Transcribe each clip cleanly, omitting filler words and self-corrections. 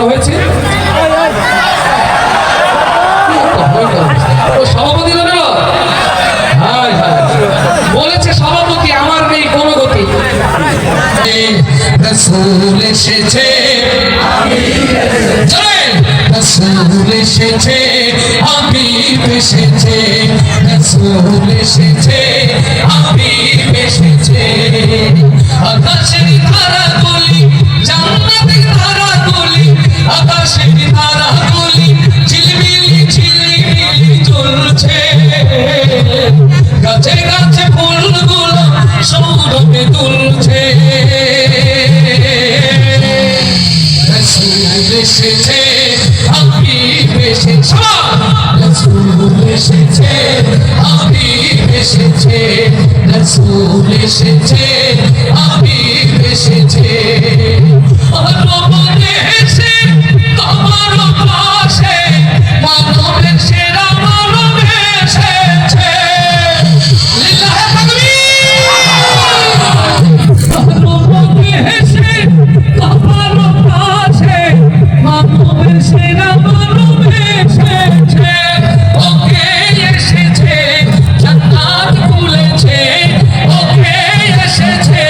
হয়েছে সভাপতি বলেছে সভাপতি আমার নেই কোনো গতি। রসুল এসেছে রসুল এসেছে হাবিব এসেছে রসুল এসেছে হাবিব এসেছে আকাশের ধারাগুলি জান্নাতের ধারাগুলি আকাশের ধারাগুলি ঝিলমিলি ঝিলমিলি জ্বলছে গাছে গাছে ফুলগুলো সৌরভে দুলছে রসুল এসেছে হাবিব এসেছে রসুল এসেছে হাবিব এসেছে রসুল এসেছে হাবিব এসেছে মানবনে এসে তোমার পাশে মানবের সেরা মানব এসেছে লিল্লাহে তাকবীর মানবনে এসে তোমার পাশে মানবের সেরা মানব এসেছে ওকে এসেছে জান্নাত খুলেছে ওকে এসেছে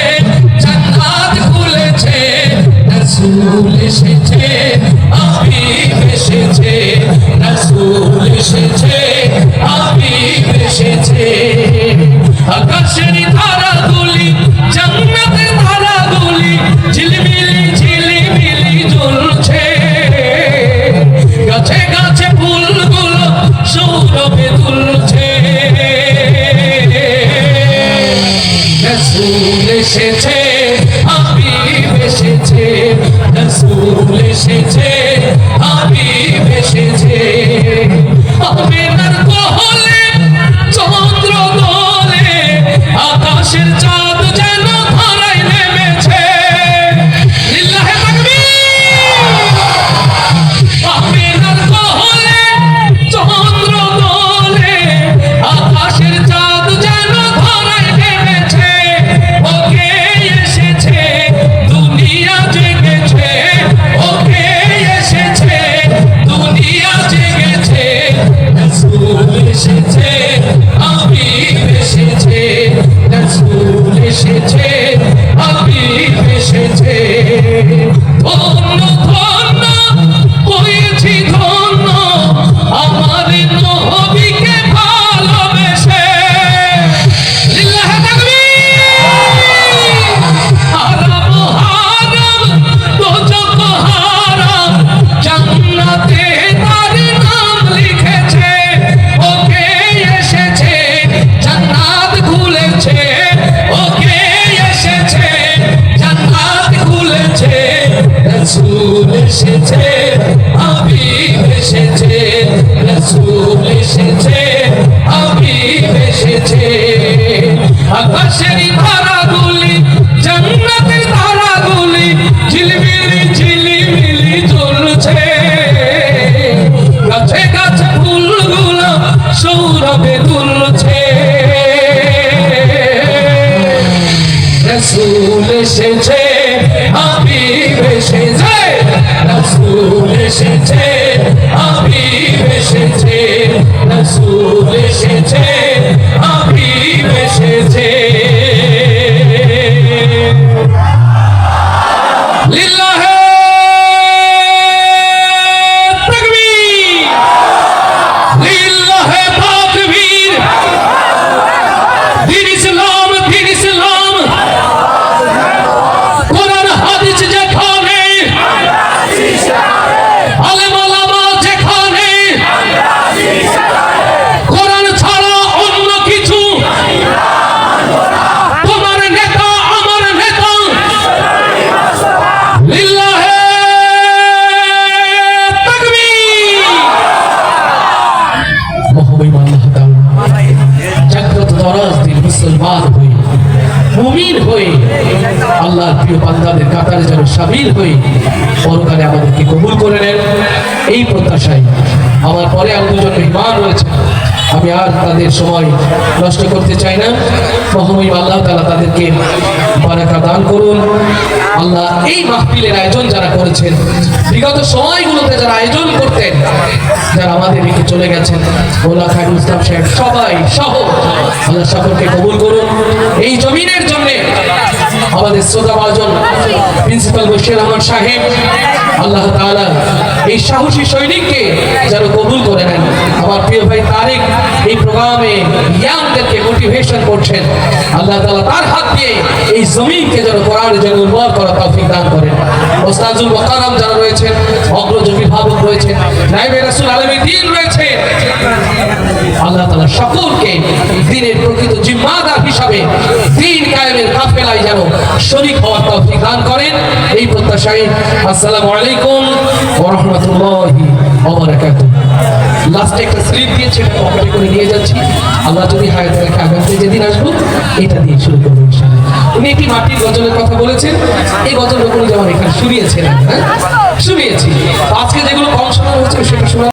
জান্নাত খুলেছে রসুল এসেছে হাবিব এসেছে রসুল এসেছে হাবিব এসেছে আকাশের ধারাগুলি জান্নাতের ধারাগুলি ঝিলমিলি ঝিলমিলি জ্বলছে গাছে গাছে ফুলগুলো সৌরভে দুলছে রসুল এসেছে হাবিব এসেছে রসুল এসেছে হাবিব এসেছে আমিনার কোলে চন্দ্র দোলে আকাশের চাঁদ যেন ধরায় নেমেছে লিল্লাহে তাকবীর আমিনার কোলে চন্দ্র দোলে আকাশের চাঁদ যেন ধরায় নেমেছে ওকে এসেছে দুনিয়া জেগেছে ওকে এসেছে দুনিয়া জেগেছে রসুল এসেছে হাবিব এসেছে রসুল এসেছে হাবিব এসেছে ধন্য ধন্য হয়েছি ধন্য আমার নবীকে ভালোবেসে লিল্লাহে তাকবীর হারাম হারাম দোজখ হারাম জান্নাতে তার নাম লিখেছে ওকে এসেছে জান্নাত খুলেছে ওকে এসেছে জান্নাত খুলেছে রসুল এসেছে হাবিব এসেছে রসুল এসেছে হাবিব এসেছে আকাশের ধারাগুলি জান্নাতের ধারাগুলি ঝিলমিলি ঝিলমিলি জ্বলছে গাছে গাছে ফুলগুলো সৌরভে দুলছে রসুল এসেছে হাবিব এসেছে রসুল এসেছে হাবিব এসেছে রসুল এসেছে হাবিব এসেছে লিল্লাহে তাকবীর লিল্লাহে তাকবীর দ্বীন ইসলাম কোরআন হাদিস যেখানে আলেম ওলামা যেখানে কোরআন ছাড়া অন্য কিছু তোমার নেতা আমার নেতা লিল্লাহে তাকবীর মহামহিম আল্লাহ তাআলা জাগ্রত দরাজ দিন মুসলমান হয়ে মুমিন হয়ে আল্লাহর প্রিয় বান্দাদের কাতারে যেন শামিল হয়ে পরকালে আমাদেরকে কবুল করে নেন। এই এই প্রত্যাশায় আমার পরে আর দুজন মেহমান রয়েছে, আমি আর তাদের সময় নষ্ট করতে চাই না। মহামহিম আল্লাহ তাআলা তাদেরকে বারাকা দান করুন। আল্লাহ এই মাহফিলের আয়োজন যারা করেছেন, বিগত সময়গুলোতে যারা আয়োজন করতেন, যারা আমাদের রেখে চলে গেছেন, মোল্লা খায়রুল ইসলাম সাহেব সবাই সহ আল্লাহ সকলকে কবুল করুন। এই জমিনের জন্য আমাদের শ্রোতাভাজন প্রিন্সিপাল বশির রহমান সাহেব, আল্লাহ তাআলা এই সাহসী সৈনিককে যেন কবুল করে নেন। আমার প্রিয় ভাই তারেক এই প্রোগ্রামে ইয়াংদেরকে মোটিভেশন করছেন, আল্লাহ তাআলা তার হাত দিয়ে এই জমিনকে যেন কোরআনের জন্য উর্বর করার তৌফিক দান করেন। ওস্তাজুল মোকাররম যারা রয়েছেন, অগ্রজ অভিভাবক রয়েছেন, নায়েবে রাসূল আলমী দ্বীন রয়েছে, আল্লাহ তাআলা সকলকে দ্বীনের প্রকৃত জিম্মাদার হিসাবে দ্বীন কায়েমের কাফেলায় যেন শরীক হওয়ার তৌফিক দান করেন, এই প্রত্যাশায় আসসালামু আলাইকুম ওয়া রাহমাতুল্লাহি ওয়া বারাকাতুহু। লাস্টে একটা স্লিপ দিয়েছে, এটা পকেটে করে নিয়ে যাচ্ছি। আল্লাহ যদি হায়াত রাখে আগামীতে যেদিন আসবো এটা দিয়ে শুরু করবো ইনশাআল্লাহ। উনি একটি মাটির গজলের কথা বলেছেন, এই গজলটা উনি যেমন এখানে শুনিয়েছিলেন, হ্যাঁ শুনিয়েছি। আজকে যেগুলো কম শোনা হচ্ছে সেটা শোনা